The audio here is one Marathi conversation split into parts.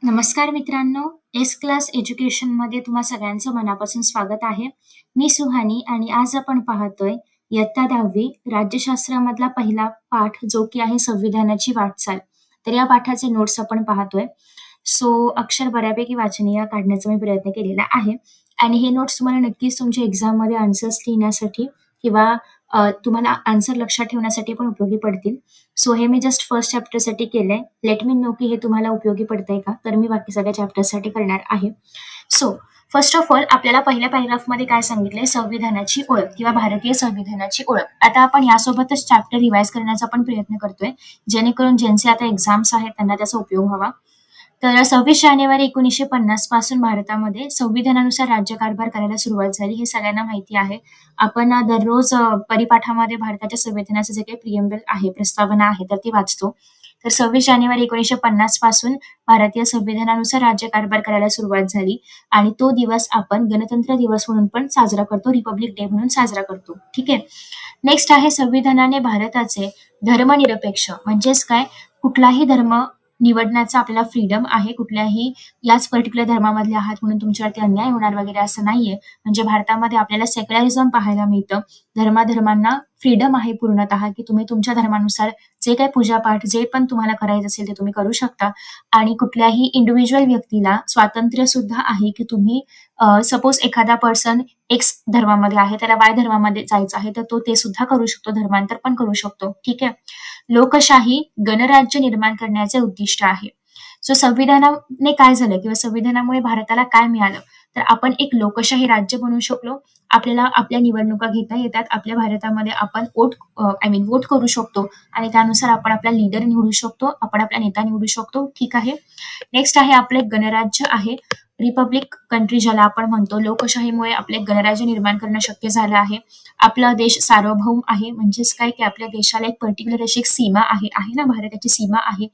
नमस्कार मित्रांनो, एस क्लास एज्युकेशनमध्ये तुम्हा सगळ्यांचं मनापासून स्वागत आहे. मी सुहानी आणि आज आपण पाहतोय इयत्ता 10वी राज्यशास्त्रामधला पहिला पाठ जो की आहे संविधानाची वाटचाल. तर या पाठाचे नोट्स आपण पाहतोय. अक्षर बऱ्यापैकी वाचनीय काढण्याचा मी प्रयत्न केलेला आहे आणि हे नोट्स तुम्हाला नक्कीच तुमच्या एक्झाममध्ये आन्सर्स लिहिण्यासाठी किंवा तुम्हाला आन्सर लक्षात ठेवण्यासाठी पण उपयोगी पडतील. हे मी जस्ट फर्स्ट चॅप्टरसाठी केलंय. लेट मी नो की हे तुम्हाला उपयोगी पडतंय का? तर मी बाकी सगळ्या चॅप्टरसाठी करणार आहे. फर्स्ट ऑफ ऑल आपल्याला पहिल्या पॅराग्राफमध्ये काय सांगितलंय? संविधानाची ओळख किंवा भारतीय संविधानाची ओळख. आता आपण यासोबतच चॅप्टर रिवाइज करण्याचा पण प्रयत्न करतोय, जेणेकरून ज्यांचे आता एक्झाम्स आहेत त्यांना त्याचा उपयोग व्हावा. तर 26 जानेवारी 1950 पासून भारतामध्ये संविधानानुसार राज्यकारभार करायला सुरुवात झाली. हे सगळ्यांना माहिती आहे. आपण दररोज परिपाठामध्ये भारताच्या संविधानाचे जे काही प्रिएम्बल आहे, प्रस्तावना आहे, तर ती वाचतो. तर 26 जानेवारी 1950 पासून भारतीय संविधानानुसार राज्यकारभार करायला सुरुवात झाली आणि तो दिवस आपण गणतंत्र दिवस म्हणून पण साजरा करतो, रिपब्लिक डे म्हणून साजरा करतो. ठीक आहे. नेक्स्ट आहे संविधानाने भारताचे धर्मनिरपेक्ष म्हणजेच काय, कुठलाही धर्म निवडण्याचा आपल्याला फ्रीडम आहे. कुठल्याही याच पर्टिक्युलर धर्मामधले आहात म्हणून तुमच्यावरती अन्याय होणार वगैरे असं नाहीये. म्हणजे भारतामध्ये आपल्याला सेक्युलरिझम पाहायला मिळतं. धर्माधर्मांना फ्रीडम आहे पूर्णतः की तुम्ही तुमच्या धर्मानुसार जे काही पूजापाठ जे पण तुम्हाला करायचं असेल ते तुम्ही करू शकता आणि कुठल्याही इंडिव्हिज्युअल व्यक्तीला स्वातंत्र्य सुद्धा आहे की तुम्ही सपोज एखादा पर्सन एक्स धर्मामध्ये आहे, त्याला वाय धर्मामध्ये जायचं आहे, तर तो ते सुद्धा करू शकतो, धर्मांतर पण करू शकतो. ठीक आहे. लोकशाही गणराज्य निर्माण करण्याचे उद्दिष्ट आहे. संविधानाने काय झालं किंवा संविधानामुळे भारताला काय मिळालं, तर आपण एक लोकशाही राज्य बनवू शकलो. आपल्याला आपल्या निवडणुका घेता येतात. आपल्या भारतामध्ये आपण वोट करू शकतो आणि त्यानुसार आपण आपला लीडर निवडू शकतो, आपण आपला नेता निवडू शकतो. ठीक आहे. नेक्स्ट आहे आपले गणराज्य आहे, रिपब्लिक कंट्री ज्याला आपण म्हणतो. लोकशाहीमुळे आपले गणराज्य निर्माण करणं शक्य झालं आहे. आपला देश सार्वभौम आहे, म्हणजेच काय की आपल्या देशाला एक पर्टिक्युलर अशी एक सीमा आहे ना, भारताची सीमा आहे.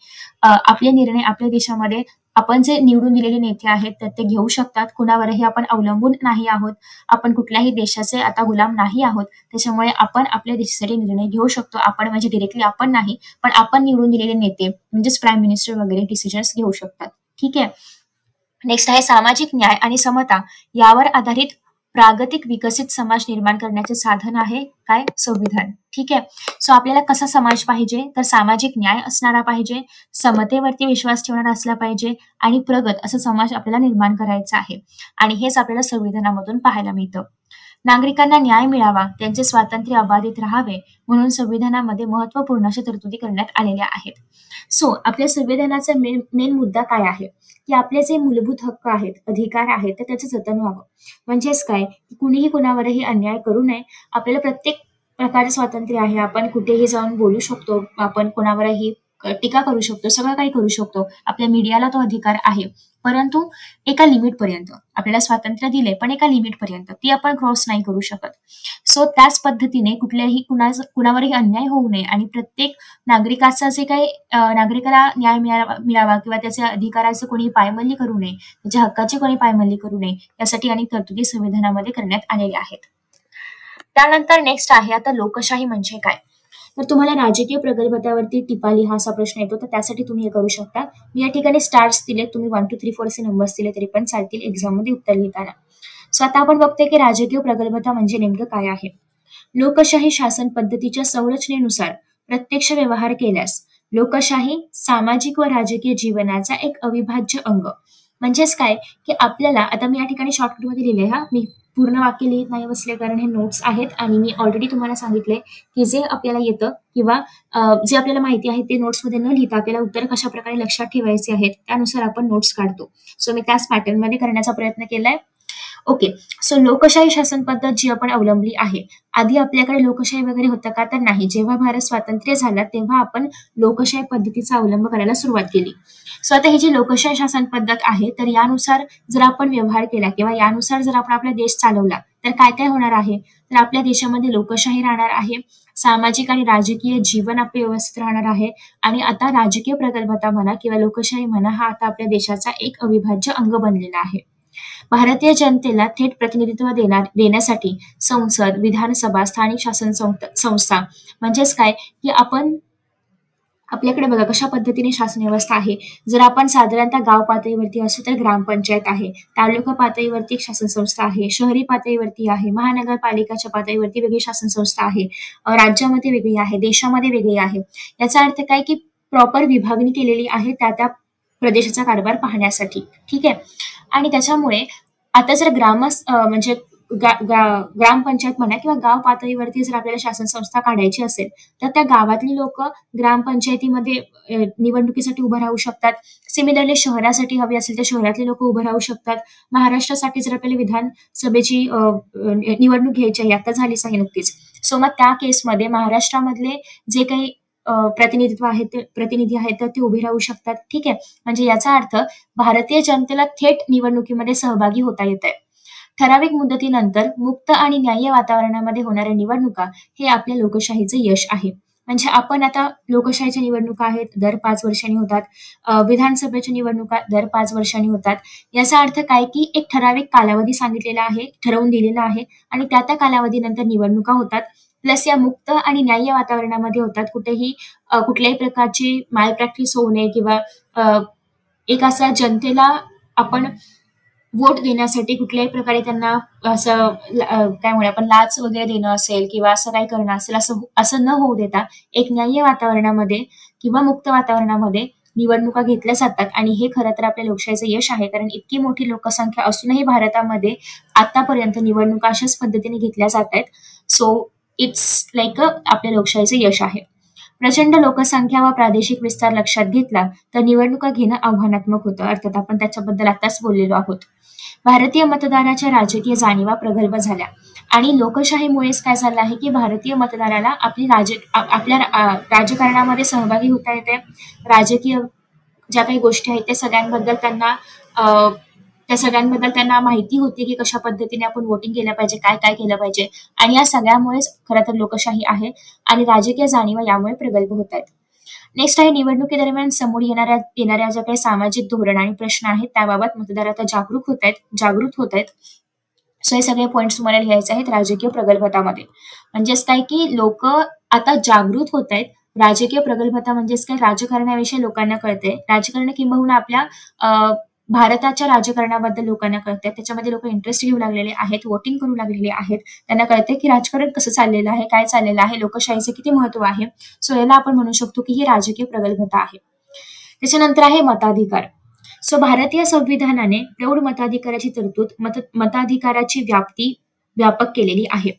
आपले निर्णय आपल्या देशामध्ये आपण जे निवडून दिलेले नेते आहेत तर ते घेऊ शकतात. कुणावरही आपण अवलंबून नाही आहोत. आपण कुठल्याही देशाचे आता गुलाम नाही आहोत. त्याच्यामुळे आपण आपल्या देशासाठी निर्णय घेऊ शकतो. आपण म्हणजे डिरेक्टली आपण नाही, पण आपण निवडून दिलेले नेते म्हणजेच प्राईम मिनिस्टर वगैरे डिसिजन्स घेऊ शकतात. ठीक आहे. नेक्स्ट आहे सामाजिक न्याय आणि समता यावर आधारित प्रागतिक विकसित समाज निर्माण करण्याचे साधन आहे काय? संविधान. ठीक आहे. आपल्याला कसा समाज पाहिजे, तर सामाजिक न्याय असणारा पाहिजे, समतेवरती विश्वास ठेवणारा असला पाहिजे आणि प्रगत असा समाज आपल्याला निर्माण करायचा आहे. आणि हेच आपल्याला संविधानामधून पाहायला मिळतं. नागरिकांना न्याय मिळावा, त्यांचे स्वातंत्र्य अबाधित राहावे म्हणून संविधानामध्ये महत्वपूर्ण अशा तरतुदी करण्यात आलेल्या आहेत. आपल्या संविधानाचा मेन मुद्दा काय आहे की आपले जे मूलभूत हक्क आहेत, अधिकार आहेत, तर त्याचं जतन व्हावं. म्हणजेच काय, कुणीही कुणावरही अन्याय करू नये. आपल्याला प्रत्येक प्रकारचे स्वातंत्र्य आहे. आपण कुठेही जाऊन बोलू शकतो, आपण कोणावरही टीका करू शकतो, सगळं काही करू शकतो. आपल्या मीडियाला तो अधिकार आहे, परंतु एका लिमिट पर्यंत आपल्याला स्वातंत्र्य दिले, पण एका लिमिट पर्यंत ती आपण क्रॉस नाही करू शकत. त्याच पद्धतीने कुठल्याही कुणावरही अन्याय होऊ नये आणि प्रत्येक नागरिकाचा जे काही नागरिकाला न्याय मिळावा किंवा त्याच्या अधिकाराचं कोणी पायमल्ली करू नये, त्याच्या हक्काची कोणी पायमल्ली करू नये, यासाठी अनेक तरतुदी संविधानामध्ये करण्यात आलेल्या आहेत. त्यानंतर नेक्स्ट आहे आता लोकशाही म्हणजे काय. तर तुम्हाला राजकीय प्रगल्भतावरती टिपा लिहा असा प्रश्न येतो, तर त्यासाठी तुम्ही हे करू शकता. मी या ठिकाणी स्टार्स दिले, तुम्ही 1 2 3 4 असे नंबर्स दिले तरी पण चालतील एक्झाम मध्ये उत्तर लिहिताना. आता आपण बघतोय की राजकीय प्रगल्भता म्हणजे नेमकं काय आहे. लोकशाही शासन पद्धतीच्या संरचनेनुसार प्रत्यक्ष व्यवहार केल्यास लोकशाही सामाजिक व राजकीय जीवनाचा एक अविभाज्य अंग. म्हणजेच काय की आपल्याला, आता मी या ठिकाणी शॉर्टकटमध्ये लिहिले, मी पूर्ण वाक्य लिहित नाही बसले कारण हे नोट्स आहेत आणि मी ऑलरेडी तुम्हाला सांगितले की जे आपल्याला येतं किंवा जे आपल्याला माहिती आहे ते नोट्समध्ये न लिहिता आपल्याला उत्तर कशा प्रकारे लक्षात ठेवायचे आहेत त्यानुसार आपण नोट्स काढतो. मी त्याच पॅटर्नमध्ये करण्याचा प्रयत्न केलाय. ओके. लोकशाही शासन पद्धत जी आपण अवलंबली आहे, आधी आपल्याकडे लोकशाही वगैरे होतं का, तर नाही. जेव्हा भारत स्वातंत्र्य झाला तेव्हा आपण लोकशाही पद्धतीचा अवलंब करायला सुरुवात केली. आता ही जी लोकशाही शासन पद्धत आहे, तर यानुसार जर आपण व्यवहार केला किंवा यानुसार जर आपण आपला देश चालवला तर काय काय होणार आहे, तर आपल्या देशामध्ये लोकशाही राहणार आहे, सामाजिक आणि राजकीय जीवन आपले व्यवस्थित राहणार आहे आणि आता राजकीय प्रगल्भता म्हणा किंवा लोकशाही म्हणा हा आता आपल्या देशाचा एक अविभाज्य अंग बनलेला आहे. भारतीय जनतेला थेट प्रतिनिधित्व देण्यासाठी संसद, विधानसभा, स्थानिक शासन संस्था म्हणजेच काय की आपण आपल्याकडे बघा कशा पद्धतीने शासन व्यवस्था आहे. जर आपण साधारणतः गाव पातळीवरती असू तर ग्रामपंचायत आहे, तालुका पातळीवरती एक शासन संस्था आहे, शहरी पातळीवरती आहे, महानगरपालिकाच्या पातळीवरती वेगळी शासन संस्था आहे, राज्यामध्ये वेगळी आहे, देशामध्ये वेगळी आहे. याचा अर्थ काय की प्रॉपर विभागणी केलेली आहे त्या त्या प्रदेशाचा कारभार पाहण्यासाठी. ठीक आहे. आणि त्याच्यामुळे आता जर म्हणजे ग्रामपंचायत म्हणा किंवा गाव पातळीवरती जर आपल्याला शासन संस्था काढायची असेल तर त्या गावातली लोक ग्रामपंचायतीमध्ये निवडणुकीसाठी उभं राहू शकतात. सिमिलरली शहरासाठी हवी असेल तर शहरातले लोक उभं राहू शकतात. महाराष्ट्रासाठी जर आपल्याला विधानसभेची निवडणूक घ्यायची आहे, आता झालीच आहे नुकतीच, सो मग त्या केसमध्ये महाराष्ट्रामधले जे काही प्रतिनिधी आहेत तर ते उभे राहू शकतात. ठीक आहे. म्हणजे याचा अर्थ भारतीय जनतेला थेट निवडणुकीमध्ये सहभागी होता येत आहे. ठराविक मुदतीनंतर मुक्त आणि न्याय्य वातावरणामध्ये होणाऱ्या निवडणुका हे आपल्या लोकशाहीचं यश आहे. म्हणजे आपण आता लोकशाहीच्या निवडणुका आहेत दर 5 वर्षांनी होतात, विधानसभेच्या निवडणुका दर 5 वर्षांनी होतात. याचा अर्थ काय की एक ठराविक कालावधी सांगितलेला आहे, ठरवून दिलेला आहे आणि त्या कालावधीनंतर निवडणुका होतात. प्लस या मुक्त आणि न्याय्य वातावरणामध्ये होतात. कुठल्याही प्रकारची माल प्रॅक्टिस होऊ नये किंवा एक असा जनतेला आपण वोट देण्यासाठी कुठल्याही प्रकारे त्यांना असं काय म्हणूया आपण लाच वगैरे देणं असेल किंवा असं काही करणं असेल असं असं न होऊ देता एक न्याय्य वातावरणामध्ये किंवा मुक्त वातावरणामध्ये निवडणुका घेतल्या जातात. आणि हे खरं तर आपल्या लोकशाहीचं यश आहे, कारण इतकी मोठी लोकसंख्या असूनही भारतामध्ये आतापर्यंत निवडणुका अशाच पद्धतीने घेतल्या जात आहेत. सो इट्स लाईक आपल्या लोकशाहीचं यश आहे. प्रचंड लोकसंख्या व प्रादेशिक विस्तार लक्षात घेतला तर निवडणुका घेणं आव्हानात्मक होतं. अर्थात आपण त्याच्याबद्दल आताच बोललेलो आहोत. भारतीय मतदाराच्या राजकीय जाणीवा प्रगल्भ झाल्या आणि लोकशाहीमुळेच काय झालं आहे की भारतीय मतदाराला आपल्या राजकारणामध्ये सहभागी होता येते. राजकीय ज्या काही गोष्टी आहेत त्या सगळ्यांबद्दल त्यांना माहिती होती की कशा पद्धतीने आपण वोटिंग केलं पाहिजे, काय काय केलं पाहिजे. आणि या सगळ्यामुळेच खरं तर लोकशाही आहे आणि राजकीय जाणीवा यामुळे प्रगल्भ होत आहेत. नेक्स्ट आहे निवडणुकीदरम्यान समोर येणाऱ्या ज्या काही सामाजिक धोरण आणि प्रश्न आहेत त्याबाबत मतदार आता जागृत होत आहेत. सो हे सगळे पॉईंट्स तुम्हाला लिहायचे आहेत राजकीय प्रगल्भतामध्ये. म्हणजेच काय की लोक आता जागृत होत आहेत. राजकीय प्रगल्भता म्हणजेच काय, राजकारणाविषयी लोकांना कळते. राजकारण किंबहुना आपल्या भारताच्या राजकारणाबद्दल लोकांना कळते. त्याच्यामध्ये लोक इंटरेस्ट घेऊ लागलेले आहेत, वोटिंग करू लागलेले आहेत. त्यांना कळते की राजकारण कसं चाललेलं आहे, काय चाललेलं आहे, लोकशाहीचं किती महत्व आहे. सो याला आपण म्हणू शकतो की ही राजकीय प्रगल्भता आहे. त्याच्यानंतर आहे मताधिकार. सो भारतीय संविधानाने प्रौढ मताधिकाराची तरतूद मताधिकाराची व्याप्ती व्यापक केलेली आहे.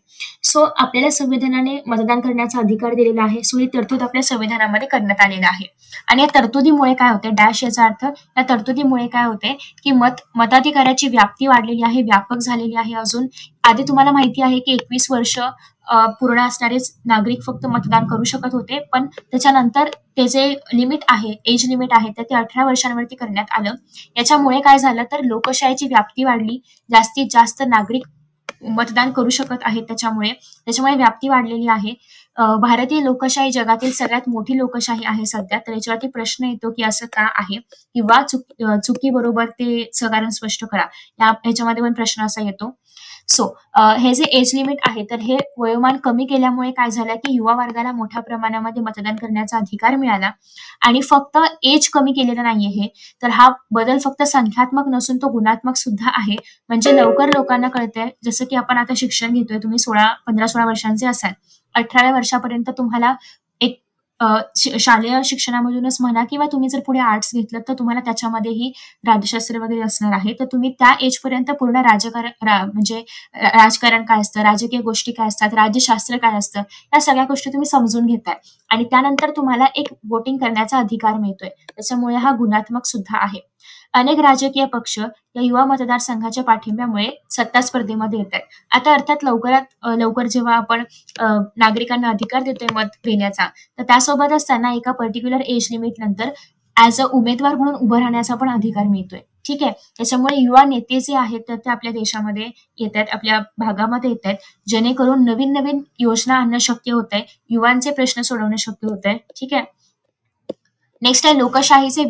सो आपल्याला संविधानाने मतदान करण्याचा अधिकार दिलेला आहे. सो ही तरतूद आपल्या संविधानामध्ये करण्यात आलेला आहे. आणि या तरतुदीमुळे काय होते, डॅश याचा अर्थ या तरतुदीमुळे काय होते की मताधिकाराची व्याप्ती वाढलेली आहे, व्यापक झालेली आहे. अजून आधी तुम्हाला माहिती आहे की 21 वर्ष पूर्ण असणारेच नागरिक फक्त मतदान करू शकत होते, पण त्याच्यानंतर ते जे लिमिट आहे, एज लिमिट आहे, तर ते 18 वर्षांवरती करण्यात आलं. याच्यामुळे काय झालं तर लोकशाहीची व्याप्ती वाढली, जास्तीत जास्त नागरिक मतदान करू शकत आहेत. त्याच्यामुळे व्याप्ती वाढलेली आहे. भारतीय लोकशाही जगातील सगळ्यात मोठी लोकशाही आहे सध्या. तर याच्यावरती प्रश्न येतो की असं का आहे किंवा चुकी बरोबर ते कारण स्पष्ट करा. याच्यामध्ये पण प्रश्न असा येतो. सो हे जे एज लिमिट आहे तर हे वयोमान कमी केल्यामुळे काय झालं की युवा वर्गाला मोठ्या प्रमाणामध्ये मतदान करण्याचा अधिकार मिळाला. आणि फक्त एज कमी केलेलं नाहीये हे, तर हा बदल फक्त संख्यात्मक नसून तो गुणात्मक सुद्धा आहे. म्हणजे लवकर लोकांना कळतंय. जसं की आपण आता शिक्षण घेतोय, तुम्ही 15-16 वर्षांचे असाल, 18व्या वर्षापर्यंत तुम्हाला एक शालेय शिक्षणामधूनच म्हणा किंवा तुम्ही जर पुढे आर्ट्स घेतलं तर तुम्हाला त्याच्यामध्येही राज्यशास्त्र वगैरे असणार आहे. तर तुम्ही त्या एज पर्यंत पूर्ण म्हणजे राजकारण काय असतं, राजकीय गोष्टी काय असतात, राज्यशास्त्र काय असतं, या सगळ्या गोष्टी तुम्ही समजून घेताय आणि त्यानंतर तुम्हाला एक वोटिंग करण्याचा अधिकार मिळतोय. त्याच्यामुळे हा गुणात्मक सुद्धा आहे. अनेक राजकीय पक्ष या युवा मतदारसंघाच्या पाठिंब्यामुळे सत्ता स्पर्धेमध्ये येत आहेत. आता अर्थात लवकरात लवकर जेव्हा आपण नागरिकांना अधिकार देतोय मत देण्याचा, तर त्यासोबतच त्यांना एका पर्टिक्युलर एज लिमिट नंतर ॲज अ उमेदवार म्हणून उभं राहण्याचा पण अधिकार मिळतोय. ठीक आहे. त्याच्यामुळे युवा नेते जे आहेत तर ते आपल्या देशामध्ये येत आहेत, आपल्या भागामध्ये येत आहेत, जेणेकरून नवीन नवीन योजना आणणं शक्य होत आहे, युवांचे प्रश्न सोडवणं शक्य होत आहे. ठीक आहे. नेक्स्ट आहे लोकशाहीचे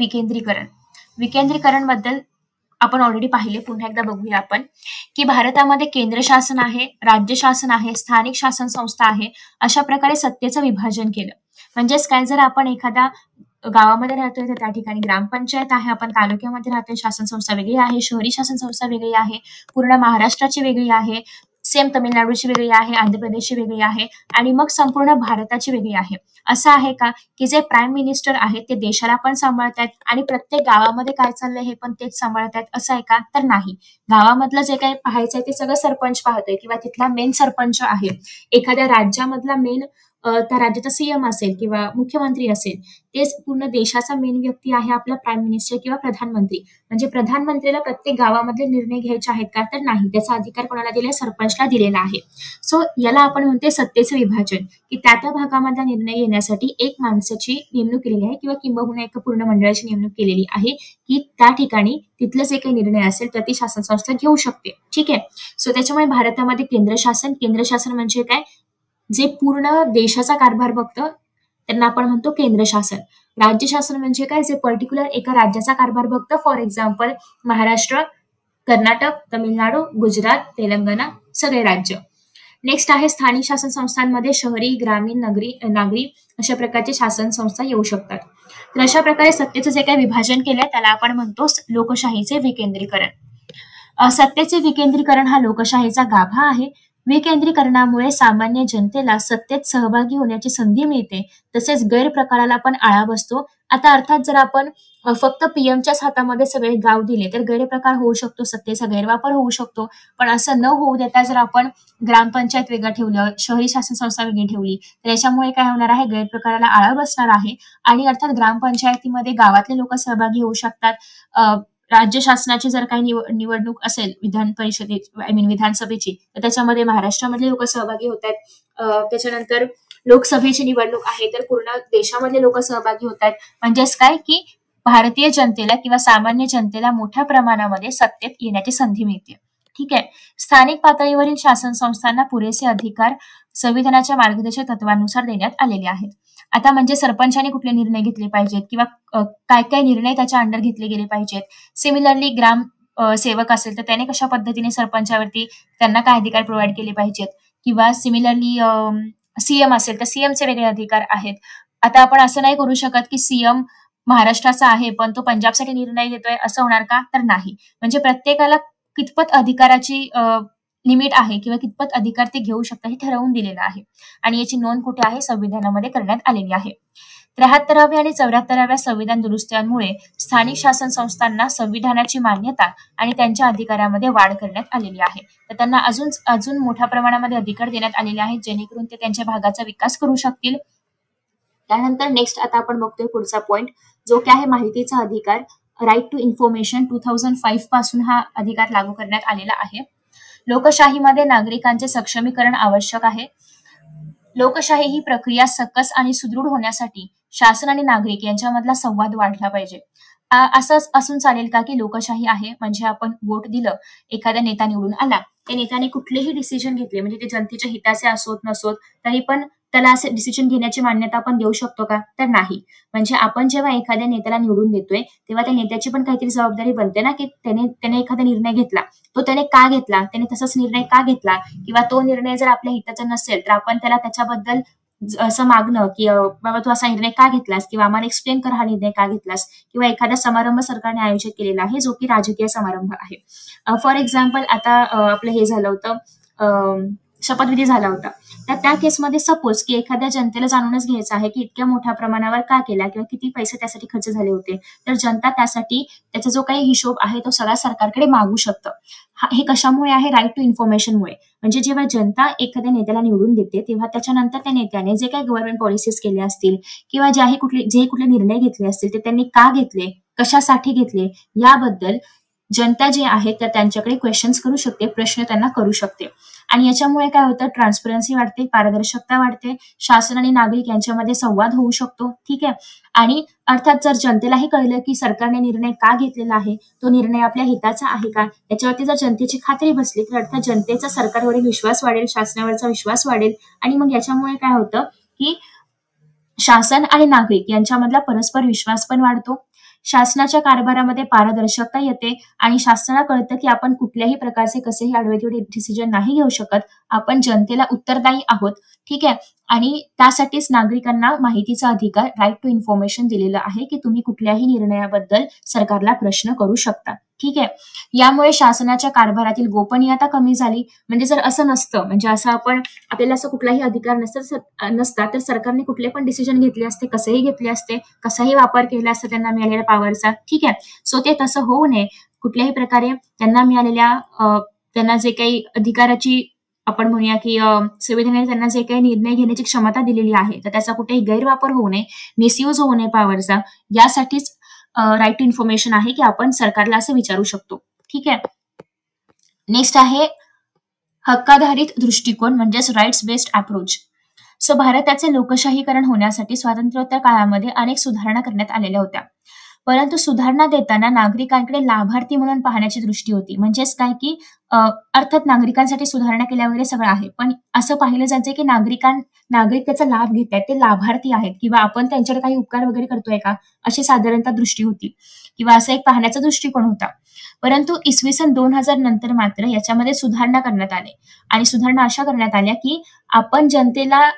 विकेंद्रीकरण बद्दल आपण ऑलरेडी पाहिले, पुन्हा एकदा बघूया आपण की भारतामध्ये केंद्र शासन आहे, राज्य शासन आहे, स्थानिक शासन संस्था आहे, अशा प्रकारे सत्तेचं विभाजन केलं. म्हणजेच काय, जर आपण एखाद्या गावामध्ये राहतोय तर त्या ठिकाणी ग्रामपंचायत आहे, आपण तालुक्यामध्ये राहतोय शासन संस्था वेगळी आहे, शहरी शासन संस्था वेगळी आहे, पूर्ण महाराष्ट्राची वेगळी आहे, सेम तामिळनाडूची वेगळी आहे, आंध्र प्रदेशची वेगळी आहे आणि मग संपूर्ण भारताची वेगळी आहे. असं आहे का की जे प्राईम मिनिस्टर आहेत ते देशाला पण सांभाळतात आणि प्रत्येक गावामध्ये काय चाललंय हे पण तेच सांभाळतात, असं आहे का? तर नाही. गावामधलं जे काही पाहायचंय ते सगळं सरपंच पाहतोय किंवा तिथला मेन सरपंच आहे. एखाद्या राज्यामधला मेन त्या राज्याचा सीएम असेल किंवा मुख्यमंत्री असेल, तेच पूर्ण देशाचा मेन व्यक्ती आहे आपला प्राईम मिनिस्टर किंवा प्रधानमंत्री. म्हणजे प्रधानमंत्रीला प्रत्येक गावामधले निर्णय घ्यायचे आहेत का? तर नाही. त्याचा अधिकार कोणाला दिलाय? सरपंचला दिलेला आहे. सो याला आपण म्हणतोय सत्तेचं विभाजन, की त्या भागामधला निर्णय घेण्यासाठी एक माणसाची नेमणूक केलेली आहे किंवा किंबहुना एका पूर्ण मंडळाची नेमणूक केलेली आहे, की त्या ठिकाणी तिथले जे काही निर्णय असेल तर ती शासन संस्था घेऊ शकते. ठीक आहे. सो त्याच्यामुळे भारतामध्ये केंद्र शासन म्हणजे काय? जे पूर्ण देशाचा कारभार बघतं त्यांना आपण म्हणतो केंद्र शासन. राज्य शासन म्हणजे काय? जे पर्टिक्युलर एका राज्याचा कारभार बघतं. फॉर एक्झाम्पल महाराष्ट्र, कर्नाटक, तामिळनाडू, गुजरात, तेलंगणा सगळे राज्य. नेक्स्ट आहे स्थानिक शासन संस्थांमध्ये शहरी, ग्रामीण, नागरी अशा प्रकारचे शासन संस्था येऊ शकतात. तर अशा प्रकारे सत्तेचं जे काही विभाजन केलंय त्याला आपण म्हणतो लोकशाहीचे विकेंद्रीकरण. सत्तेचे विकेंद्रीकरण हा लोकशाहीचा गाभा आहे. विकेंद्रीकरणामुळे सामान्य जनतेला सत्तेत सहभागी होण्याची संधी मिळते, तसेच गैरप्रकाराला पण आळा बसतो. आता अर्थात जर आपण फक्त पीएमच्याच हातामध्ये सगळे गाव दिले तर गैरप्रकार होऊ शकतो, सत्तेचा गैरवापर होऊ शकतो. पण असं न होऊ देता जर आपण ग्रामपंचायत वेगळं ठेवलं, शहरी शासन संस्था वेगळी ठेवली तर याच्यामुळे काय होणार आहे? गैरप्रकाराला आळा बसणार आहे आणि अर्थात ग्रामपंचायतीमध्ये गावातले लोक सहभागी होऊ शकतात. राज्य शासनाची जर काही निवडणूक असेल विधान परिषदेची, विधानसभेची, तर त्याच्यामध्ये महाराष्ट्रामधले लोक सहभागी होत आहेत. त्याच्यानंतर लोकसभेची निवडणूक आहे तर पूर्ण देशामधले लोक सहभागी होत आहेत. म्हणजेच काय की भारतीय जनतेला किंवा सामान्य जनतेला मोठ्या प्रमाणामध्ये सत्तेत येण्याची संधी मिळते. ठीक आहे. स्थानिक पातळीवरील शासन संस्थांना पुरेसे अधिकार संविधानाच्या मार्गदर्शक तत्वांनुसार देण्यात आलेले आहेत. आता म्हणजे सरपंचाने कुठले निर्णय घेतले पाहिजेत किंवा काय काय निर्णय त्याच्या अंडर घेतले गेले पाहिजेत. सिमिलरली ग्राम सेवक असेल तर त्याने कशा पद्धतीने सरपंचावरती त्यांना काय अधिकार प्रोव्हाइड केले पाहिजेत किंवा सिमिलरली सीएम असेल तर सीएमचे वेगळे अधिकार आहेत. आता आपण असं नाही करू शकत की सीएम महाराष्ट्राचा आहे पण तो पंजाबसाठी निर्णय घेतोय, असं होणार का? तर नाही. म्हणजे प्रत्येकाला कितपत अधिकाराची लिमिट आहे किंवा कितपत अधिकार ते घेऊ शकतात हे ठरवून दिलेलं आहे आणि याची नोंद कुठे आहे? संविधानामध्ये करण्यात आलेली आहे. 73व्या आणि 74व्या संविधान दुरुस्त्यांमुळे स्थानिक शासन संस्थांना संविधानाची मान्यता आणि त्यांच्या अधिकारामध्ये वाढ करण्यात आलेली आहे. तर त्यांना अजून मोठ्या प्रमाणामध्ये अधिकार देण्यात आलेले आहेत जेणेकरून ते त्यांच्या भागाचा विकास करू शकतील. त्यानंतर नेक्स्ट आता आपण बघतोय पुढचा पॉइंट, जो की आहे माहितीचा अधिकार. राईट टू इन्फॉर्मेशन 2005 पासून हा अधिकार लागू करण्यात आलेला आहे. लोकशाहीमध्ये नागरिकांचे सक्षमीकरण आवश्यक आहे. लोकशाही ही प्रक्रिया सकस आणि सुदृढ होण्यासाठी शासन आणि नागरिक यांच्यामधला संवाद वाढला पाहिजे. असंच असून चालेल का की लोकशाही आहे म्हणजे आपण वोट दिलं, एखादा नेता निवडून आला, त्या नेत्याने कुठलेही डिसिजन घेतले म्हणजे ते जनतेच्या हिताचे असोत नसोत तरी पण त्याला असे डिसिजन घेण्याची मान्यता आपण देऊ शकतो का? तर नाही. म्हणजे आपण जेव्हा एखाद्या नेत्याला निवडून देतोय तेव्हा त्या नेत्याची पण काहीतरी जबाबदारी बनते ना, की त्याने एखादा निर्णय घेतला, तो त्याने का घेतला, त्याने तसाच निर्णय का घेतला किंवा तो निर्णय जर आपल्या हिताचा नसेल तर आपण त्याला त्याच्याबद्दल असं मागणं की बाबा तू असा निर्णय का घेतलास किंवा आम्हाला एक्सप्लेन कर हा निर्णय का घेतलास, किंवा एखादा समारंभ सरकारने आयोजित केलेला आहे जो की राजकीय समारंभ आहे. फॉर एक्झाम्पल आता आपलं हे झालं होतं, शपथविधी झाला होता. तर त्या केसमध्ये सपोज की एखाद्या जनतेला जाणूनच घ्यायचं आहे की इतक्या मोठ्या प्रमाणावर का केला किंवा किती पैसे त्यासाठी खर्च झाले होते, तर जनता त्यासाठी त्याचा जो काही हिशोब आहे तो सगळा सरकारकडे मागू शकतं. हे कशामुळे आहे? राईट टू इन्फॉर्मेशनमुळे. म्हणजे जेव्हा जनता एखाद्या नेत्याला निवडून देते तेव्हा त्याच्यानंतर त्या नेत्याने जे काही गव्हर्नमेंट पॉलिसीज केल्या असतील किंवा जे कुठले निर्णय घेतले असतील ते त्यांनी का घेतले, कशासाठी घेतले, याबद्दल जनता जे आहे त्या त्यांच्याकडे क्वेश्चन्स करू शकते, प्रश्न त्यांना करू शकते. आणि याच्यामुळे काय होतं? ट्रान्सपरन्सी वाढते, पारदर्शकता वाढते, शासन आणि नागरिक यांच्यामध्ये संवाद होऊ शकतो. ठीक आहे. आणि अर्थात जर जनतेलाही कळलं की सरकारने निर्णय का घेतलेला आहे, तो निर्णय आपल्या हिताचा आहे का, याच्यावरती जर जनतेची खात्री बसली तर अर्थात जनतेचा सरकारवरील विश्वास वाढेल, शासनावरचा विश्वास वाढेल आणि मग याच्यामुळे काय होतं की शासन आणि नागरिक यांच्यामधला परस्पर विश्वास पण वाढतो. शासनाच्या कारभारामध्ये पारदर्शकता येते आणि शासनाला कळतं की आपण कुठल्याही प्रकारचे कसेही आडवेतिडवे डिसिजन नाही घेऊ शकत. आपण जनतेला उत्तरदायी आहोत. ठीक आहे. आणि त्यासाठीच नागरिकांना माहितीचा अधिकार, राईट टू इन्फॉर्मेशन दिलेलं आहे की तुम्ही कुठल्याही निर्णयाबद्दल सरकारला प्रश्न करू शकता. ठीक आहे. यामुळे शासनाच्या कारभारातील गोपनीयता कमी झाली. म्हणजे जर असं नसतं, म्हणजे असं आपल्याला असं कुठलाही अधिकार नसता तर सरकारने कुठले पण डिसिजन घेतले असते, कसेही घेतले असते, कसाही वापर केला असता त्यांना मिळालेल्या पॉवरचा. ठीक आहे. सो ते तसं होऊ नये. कुठल्याही प्रकारे त्यांना मिळालेल्या त्यांना जे काही अधिकाराची आपण म्हणूया की संविधानाने त्यांना जे काही निर्णय घेण्याची क्षमता दिलेली आहे तर त्याचा कुठेही गैरवापर होऊ नये, मिसयूज होऊ नये पॉवरचा, यासाठीच राईट टू इन्फॉर्मेशन आहे की आपण सरकारला असं विचारू शकतो. ठीक आहे. नेक्स्ट आहे हक्काधारित दृष्टिकोन म्हणजेच राईट्स बेस्ड अप्रोच. सो भारताचे लोकशाहीकरण होण्यासाठी स्वातंत्र्योत्तर काळामध्ये अनेक सुधारणा करण्यात आलेल्या होत्या. परंतु सुधारणा देताना नागरिकांकडे लाभार्थी म्हणून पाहण्याची दृष्टी होती. म्हणजेच काय की अर्थात नागरिकांसाठी सुधारणा केल्या वगैरे सगळं आहे, पण असं पाहिलं जायचं की नागरिक त्याचा लाभ घेत आहेत, ते लाभार्थी आहेत किंवा आपण त्यांच्याकडे काही उपकार वगैरे करतोय का, अशी साधारणतः दृष्टी होती किंवा असा एक पाहण्याचा दृष्टिकोन होता. परंतु इसवी सन 2000 नंतर मात्र याच्यामध्ये सुधारणा करण्यात आले आणि सुधारणा अशा करण्यात आल्या की आपण जनतेला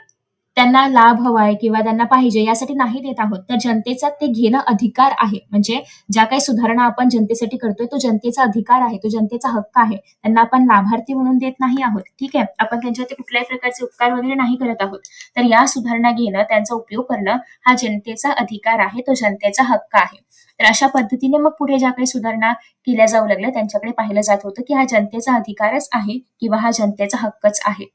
त्यांना लाभ हवाय किंवा त्यांना पाहिजे यासाठी नाही देत आहोत, तर जनतेचा ते घेणं अधिकार आहे. म्हणजे ज्या काही सुधारणा आपण जनतेसाठी करतोय तो जनतेचा अधिकार आहे, तो जनतेचा हक्क आहे. त्यांना आपण लाभार्थी म्हणून देत नाही आहोत. ठीक आहे. आपण त्यांच्यावरती कुठल्याही प्रकारचे उपकार वगैरे नाही करत आहोत. तर या सुधारणा घेणं, त्यांचा उपयोग करणं हा जनतेचा अधिकार आहे, तो जनतेचा हक्क आहे. तर अशा पद्धतीने मग पुढे ज्या काही सुधारणा केल्या जाऊ लागल्या त्यांच्याकडे पाहिलं जात होतं की हा जनतेचा अधिकारच आहे किंवा हा जनतेचा हक्कच आहे.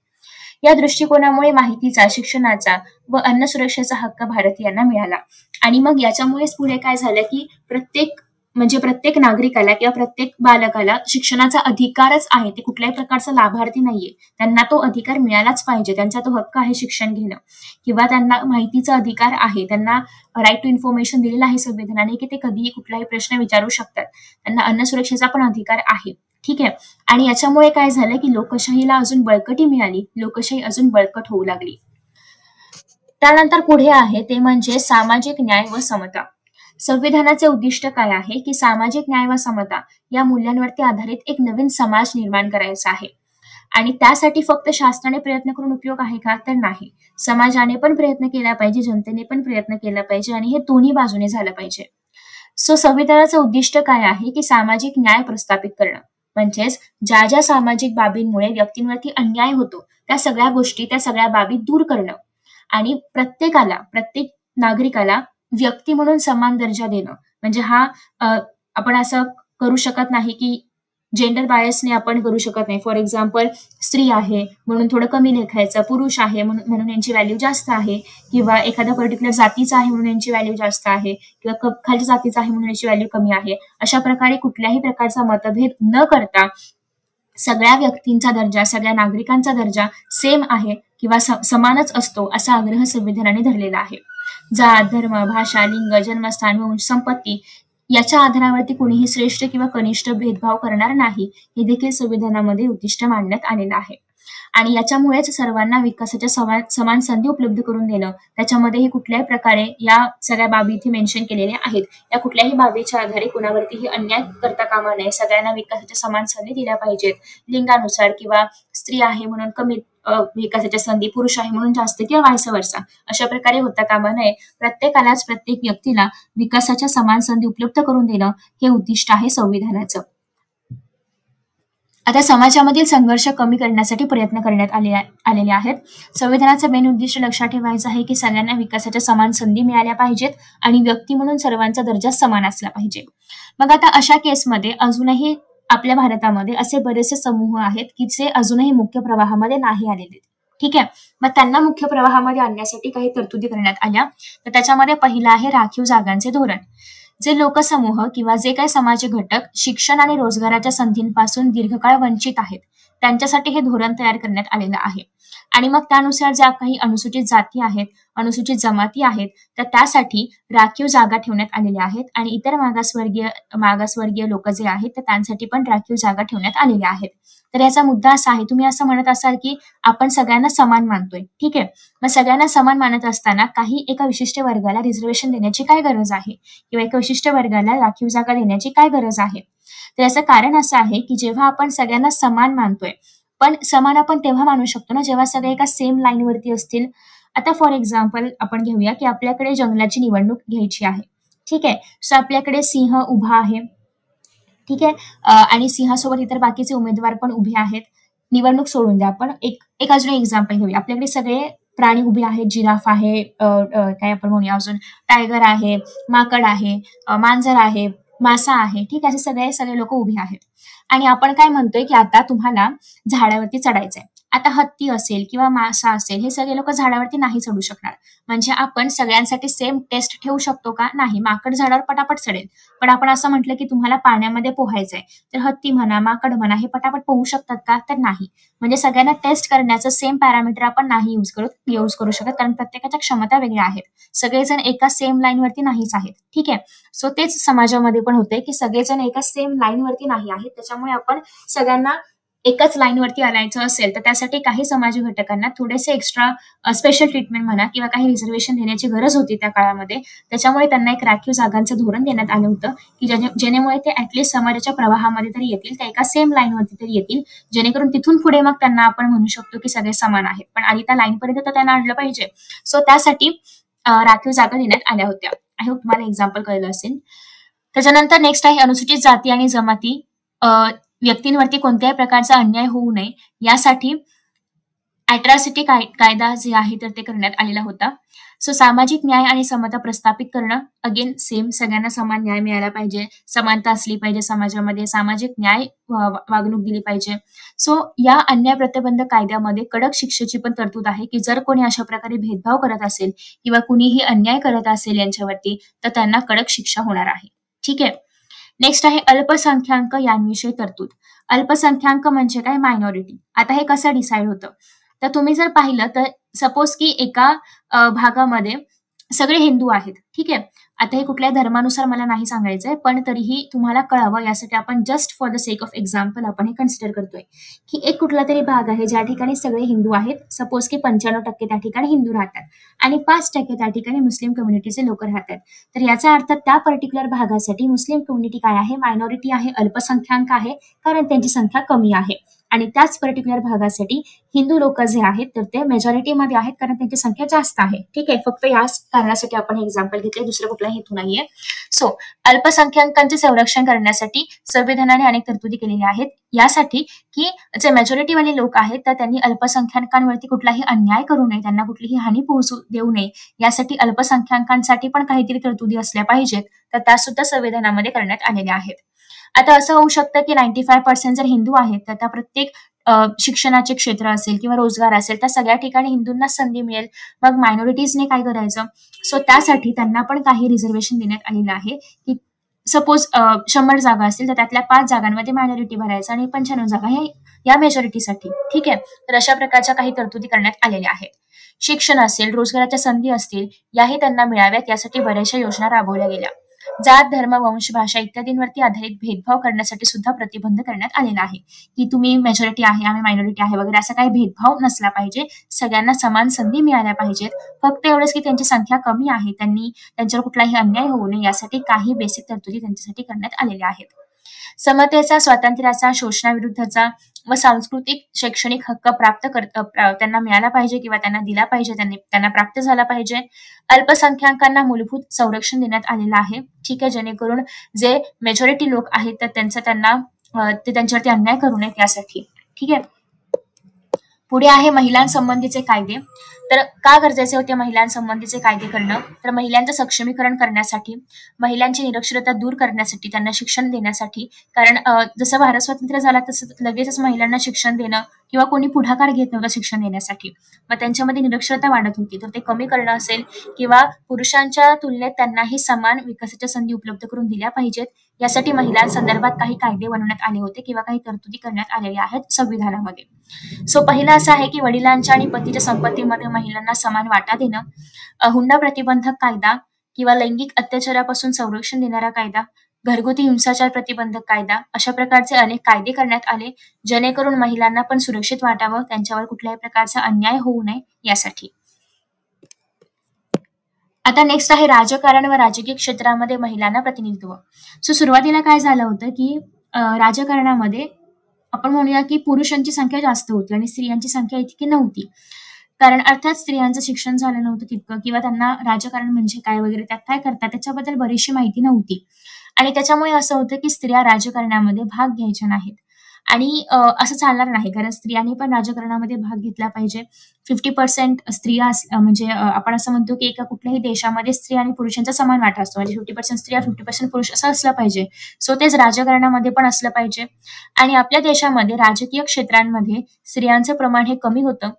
या दृष्टिकोनामुळे माहितीचा, शिक्षणाचा व अन्न सुरक्षेचा हक्क भारतीयांना मिळाला. आणि मग याच्यामुळेच पुढे काय झालं की प्रत्येक नागरिकाला किंवा प्रत्येक बालकाला शिक्षणाचा अधिकारच आहे. ते कुठल्याही प्रकारचा लाभार्थी नाहीये. त्यांना तो अधिकार मिळालाच पाहिजे. त्यांचा तो हक्क आहे शिक्षण घेणं किंवा त्यांना माहितीचा अधिकार आहे. त्यांना राईट टू इन्फॉर्मेशन दिलेलं आहे संविधानाने की ते कधीही कुठलाही प्रश्न विचारू शकतात. त्यांना अन्न सुरक्षेचा पण अधिकार आहे. ठीक आहे. आणि याच्यामुळे काय झालं की लोकशाहीला अजून बळकटी मिळाली, लोकशाही अजून बळकट होऊ लागली. त्यानंतर पुढे आहे ते म्हणजे सामाजिक न्याय व समता. संविधानाचे उद्दिष्ट काय आहे की सामाजिक न्याय व समता या मूल्यांवरती आधारित एक नवीन समाज निर्माण करायचा आहे. आणि त्यासाठी फक्त शासनाने प्रयत्न करून उपयोग आहे का, तर नाही. समाजाने पण प्रयत्न केला पाहिजे, जनतेने पण प्रयत्न केला पाहिजे आणि हे दोन्ही बाजूने झालं पाहिजे. सो संविधानाचं उद्दिष्ट काय आहे की सामाजिक न्याय प्रस्थापित करणं. म्हणजेच ज्या ज्या सामाजिक बाबींमुळे व्यक्तींवरती अन्याय होतो त्या सगळ्या गोष्टी, त्या सगळ्या बाबी दूर करणं आणि प्रत्येक नागरिकाला व्यक्ती म्हणून समान दर्जा देणं. म्हणजे आपण असं करू शकत नाही की जेंडर बायसने आपण करू शकत नाही. फॉर एक्झाम्पल, स्त्री आहे म्हणून थोडं कमी लेखायचं, पुरुष आहे म्हणून यांची व्हॅल्यू जास्त आहे किंवा एखाद्या पर्टिक्युलर जातीचा आहे म्हणून यांची व्हॅल्यू जास्त आहे किंवा खालच्या जातीचा आहे म्हणून याची व्हॅल्यू कमी आहे. अशा प्रकारे कुठल्याही प्रकारचा मतभेद न करता सगळ्या व्यक्तींचा दर्जा, सगळ्या नागरिकांचा दर्जा सेम आहे किंवा समानच असतो असा आग्रह संविधानाने धरलेला आहे. जात, धर्म, भाषा, लिंग, जन्मस्थान, वंश, संपत्ती याच्या आधारावरती कोणीही श्रेष्ठ किंवा कनिष्ठ भेदभाव करणार नाही, हे देखील संविधानामध्ये उद्दिष्ट मांडण्यात आलेलं आहे. आणि याच्यामुळेच सर्वांना विकासाच्या समान संधी उपलब्ध करून देणं. त्याच्यामध्येही कुठल्याही प्रकारे या सगळ्या बाबी इथे मेन्शन केलेल्या आहेत. या कुठल्याही बाबीच्या आधारे कोणावरतीही अन्याय करता कामा नये. सगळ्यांना विकासाच्या समान संधी दिल्या पाहिजेत. लिंगानुसार किंवा स्त्री आहे म्हणून कमी विकासाच्या संधी, पुरुष आहे म्हणून जास्त किंवा व्हायस वर्सा अशा प्रकारे होता कामा नये. प्रत्येकालाच, प्रत्येक व्यक्तीला विकासाच्या समान संधी उपलब्ध करून देणं हे उद्दिष्ट आहे संविधानाचं. आता समाजामधील संघर्ष कमी करण्यासाठी प्रयत्न करण्यात आलेले आहेत. संविधानाचं मेन उद्दिष्ट लक्षात ठेवायचं आहे की सगळ्यांना विकासाच्या समान संधी मिळाल्या पाहिजेत आणि व्यक्ती म्हणून सर्वांचा दर्जा समान असला पाहिजे. मग आता अशा केसमध्ये अजूनही आपल्या भारतामध्ये असे बरेचसे समूह आहेत की जे अजूनही मुख्य प्रवाहामध्ये नाही आलेले. ठीक आहे. मग त्यांना मुख्य प्रवाहामध्ये आणण्यासाठी काही तरतुदी करण्यात आल्या. तर त्याच्यामध्ये पहिला आहे राखीव जागांचे धोरण. जे लोकसमूह किंवा जे काही समाज घटक शिक्षण आणि रोजगाराच्या संधींपासून दीर्घकाळ वंचित आहेत त्यांच्यासाठी हे धोरण तयार करण्यात आलेलं आहे. आणि मग त्यानुसार ज्या काही अनुसूचित जाती आहेत, अनुसूचित जमाती आहेत, तर त्यासाठी राखीव जागा ठेवण्यात आलेल्या आहेत आणि इतर मागासवर्गीय लोक जे आहेत तर त्यांसाठी पण राखीव जागा ठेवण्यात आलेल्या आहेत. तर याचा मुद्दा असा आहे, तुम्ही असं म्हणत असाल की आपण सगळ्यांना समान मानतोय, ठीक आहे. मग सगळ्यांना समान मानत असताना काही एका विशिष्ट वर्गाला रिझर्वेशन देण्याची काय गरज आहे किंवा एका विशिष्ट वर्गाला राखीव जागा देण्याची काय गरज आहे? तर याचं कारण असं आहे की जेव्हा आपण सगळ्यांना समान मानतोय, पण समान आपण तेव्हा मानू शकतो ना जेव्हा सगळे एका सेम लाईनवरती असतील. आता फॉर एक्झाम्पल आपण घेऊया की आपल्याकडे जंगलाची निवडणूक घ्यायची आहे, ठीक आहे. सो आपल्याकडे सिंह उभा आहे, ठीक आहे. आणि सिंहासोबत इतर बाकीचे उमेदवार पण उभे आहेत. निवडणूक सोडून द्या, आपण एक एक अजून एक्झाम्पल घेऊया. आपल्याकडे सगळे प्राणी उभे आहेत, जिराफ आहे, काय आपण म्हणूया अजून, टायगर आहे, माकड आहे, मांजर आहे, मासा आहे, ठीक आहे. असे सगळे सगळे लोक उभे आहेत आणि आपण काय म्हणतोय की आता तुम्हाला झाडावरती चढायचंय. आता हत्ती असेल किंवा मासा असेल, हे सगळे लोक झाडावरती नाही चढू शकणार. म्हणजे आपण सगळ्यांसाठी सेम टेस्ट ठेवू शकतो का? नाही. माकड झाडावर पटापट चढेल. पण आपण असं म्हटलं की तुम्हाला पाण्यामध्ये पोहायचंय, तर हत्ती म्हणा, माकड म्हणा, हे पटापट पोहू शकतात का? तर नाही. म्हणजे सगळ्यांना टेस्ट करण्याचं सेम पॅरामीटर आपण नाही यूज करू शकत, कारण प्रत्येकाच्या क्षमता वेगळ्या आहेत. सगळेजण एका सेम लाईनवरती नाहीच आहेत, ठीक आहे. सो तेच समाजामध्ये पण होते की सगळेजण एका सेम लाईनवरती नाही आहेत. त्याच्यामुळे आपण सगळ्यांना एकाच लाईनवरती आणायचं असेल तर त्यासाठी काही समाज घटकांना थोडेसे एक्स्ट्रा स्पेशल ट्रीटमेंट म्हणा किंवा काही रिझर्वेशन देण्याची गरज होती त्या काळामध्ये. त्याच्यामुळे त्यांना एक राखीव जागांचं धोरण देण्यात आलं होतं की जेणेमुळे ते ऍटलिस्ट समाजाच्या प्रवाहामध्ये तरी येतील, त्या एका सेम लाईनवरती तरी येतील, जेणेकरून तिथून पुढे मग त्यांना आपण म्हणू शकतो की सगळे समान आहेत. पण आधी त्या लाईनपर्यंत तर त्यांना आणलं पाहिजे. सो त्यासाठी राखीव जागा देण्यात आल्या होत्या. आय होप तुम्हाला एक्झाम्पल कळलं असेल. त्याच्यानंतर नेक्स्ट आहे अनुसूचित जाती आणि जमाती व्यक्तींवरती कोणत्याही प्रकारचा अन्याय होऊ नये यासाठी अॅट्रॉसिटी कायदा जे आहे तर ते करण्यात आलेला होता. सो सामाजिक न्याय आणि समता प्रस्थापित करणं, अगेन सेम, सगळ्यांना समान न्याय मिळाला पाहिजे, समानता असली पाहिजे समाजामध्ये, सामाजिक न्याय वागणूक दिली पाहिजे. सो या अन्याय प्रतिबंधक कायद्यामध्ये कडक शिक्षेची पण तरतूद आहे की जर कोणी अशा प्रकारे भेदभाव करत असेल किंवा कुणीही अन्याय करत असेल यांच्यावरती तर त्यांना कडक शिक्षा होणार आहे, ठीक आहे. नेक्स्ट आहे अल्पसंख्याक यांविषयी तरतूद. अल्पसंख्याक म्हणजे काय? मायनॉरिटी. आता हे कसं डिसाईड होतं? तर तुम्ही जर पाहिलं तर सपोज की एका भागामध्ये सगळे हिंदू आहेत, ठीक आहे. आता हे कुठल्याही धर्मानुसार मला नाही सांगायचंय, पण तरीही तुम्हाला कळावं यासाठी आपण just for the sake of example आपण हे कन्सिडर करतोय की एक कुठला तरी भाग आहे ज्या ठिकाणी सगळे हिंदू आहेत. सपोज की 95% त्या ठिकाणी हिंदू राहतात आणि 5% त्या ठिकाणी मुस्लिम कम्युनिटीचे लोक राहतात. तर याचा अर्थ त्या पर्टिक्युलर भागासाठी मुस्लिम कम्युनिटी काय आहे? मायनॉरिटी आहे, अल्पसंख्याक आहे, कारण त्यांची संख्या कमी आहे. आणि त्याच पर्टिक्युलर भागासाठी हिंदू लोक जे आहेत तर ते मेजॉरिटीमध्ये आहेत, कारण त्यांची संख्या जास्त आहे, ठीक आहे. फक्त याच कारणासाठी आपण हे एक्झाम्पल घेतले, दुसरं कुठला हेतू नाहीये. सो अल्पसंख्याकांचे संरक्षण करण्यासाठी संविधानाने अनेक तरतुदी केलेल्या आहेत, यासाठी की जे मेजॉरिटीवाले लोक आहेत तर त्यांनी अल्पसंख्याकांवरती कुठलाही अन्याय करू नये, त्यांना कुठलीही हानी पोहोचू देऊ नये, यासाठी अल्पसंख्याकांसाठी पण काहीतरी तरतुदी असल्या पाहिजेत, तर त्या सुद्धा संविधानामध्ये करण्यात आलेल्या आहेत. आता असं होऊ शकतं की 95% जर हिंदू आहेत तर त्या प्रत्येक शिक्षणाचे क्षेत्र असेल किंवा रोजगार असेल त्या सगळ्या ठिकाणी हिंदूंना संधी मिळेल. मग मायनॉरिटीजने काय करायचं? सो त्यासाठी त्यांना पण काही रिझर्वेशन देण्यात आलेलं आहे की सपोज 100 जागा असतील तर त्यातल्या 5 जागांमध्ये मायनॉरिटी भरायचं आणि 95 जागा हे या मेजॉरिटीसाठी, ठीक आहे. तर अशा प्रकारच्या काही तरतुदी करण्यात आलेल्या आहेत. शिक्षण असेल, रोजगाराच्या संधी असतील, याही त्यांना मिळाव्यात यासाठी बऱ्याचशा योजना राबवल्या गेल्या. जात, धर्म, वंश, भाषा इत्यादींवरती आधारित भेदभाव करण्यासाठी सुद्धा प्रतिबंध करण्यात आलेला आहे की तुम्ही मेजॉरिटी आहे, आम्ही मायनॉरिटी आहे वगैरे असा काही भेदभाव नसला पाहिजे. सगळ्यांना समान संधी मिळाल्या पाहिजेत. फक्त एवढंच की त्यांची संख्या कमी आहे, त्यांच्यावर कुठलाही अन्याय होऊ नये यासाठी काही बेसिक तरतुदी त्यांच्यासाठी करण्यात आलेल्या आहेत. समतेचा, स्वातंत्र्याचा, शोषणाविरुद्धचा व सांस्कृतिक शैक्षणिक हक्क त्यांना मिळाला पाहिजे किंवा त्यांना दिला पाहिजे, त्यांना प्राप्त झाला पाहिजे. अल्पसंख्याकांना मूलभूत संरक्षण देण्यात आलेलं आहे, ठीक आहे, जेणेकरून जे मेजॉरिटी लोक आहेत तर त्यांच्यावरती अन्याय करू नयेत यासाठी, ठीक आहे. पुढे आहे महिलांसंबंधीचे कायदे. तर का गरजेचे होते महिलांसंबंधीचे कायदे करणं? तर महिलांचं सक्षमीकरण करण्यासाठी, महिलांची निरक्षरता दूर करण्यासाठी, त्यांना शिक्षण देण्यासाठी. कारण जसं भारत स्वतंत्र झाला तसं लगेचच महिलांना शिक्षण देणं किंवा कोणी पुढाकार घेत नव्हतं शिक्षण देण्यासाठी, मग त्यांच्यामध्ये निरक्षरता वाढत होती. तर ते कमी करणं असेल किंवा पुरुषांच्या तुलनेत त्यांनाही समान विकासाच्या संधी उपलब्ध करून दिल्या पाहिजेत यासाठी महिलांसंदर्भात काही कायदे बनवण्यात आले होते किंवा काही तरतुदी करण्यात आलेल्या आहेत संविधानामध्ये. सो पहिला असं आहे की वडिलांच्या आणि पतीच्या संपत्तीमध्ये महिलांना समान वाटा देणं, हुंडा प्रतिबंधक कायदा किंवा लैंगिक अत्याचारापासून संरक्षण देणारा कायदा, घरगुती हिंसाचार प्रतिबंधक कायदा, अशा प्रकारचे अनेक कायदे करण्यात आले, जेणेकरून महिलांना पण सुरक्षित वाटावं, त्यांच्यावर कुठल्याही प्रकारचा अन्याय होऊ नये यासाठी. आता नेक्स्ट आहे राजकारण व राजकीय क्षेत्रामध्ये महिलांना प्रतिनिधित्व. सो सुरुवातीला काय झालं होतं की राजकारणामध्ये आपण म्हणूया की पुरुषांची संख्या जास्त होती आणि स्त्रियांची संख्या इतकी नव्हती. कारण अर्थात स्त्रियांचं शिक्षण झालं नव्हतं तितकं किंवा त्यांना राजकारण म्हणजे काय वगैरे त्यात काय करतात त्याच्याबद्दल बरीचशी माहिती नव्हती. आणि त्याच्यामुळे असं होतं की स्त्रिया राजकारणामध्ये भाग घ्यायच्या नाहीत. आणि असं चालणार नाही कारण स्त्रियांनी पण राजकारणामध्ये भाग घेतला पाहिजे. 50% स्त्रिया म्हणजे आपण असं म्हणतो की एका कुठल्याही देशामध्ये स्त्री आणि पुरुषांचा समान वाटा असतो. म्हणजे 50% स्त्रिया 50% पुरुष असं असलं पाहिजे. सो तेच राजकारणामध्ये पण असलं पाहिजे. आणि आपल्या देशामध्ये राजकीय क्षेत्रांमध्ये स्त्रियांचं प्रमाण हे कमी होतं.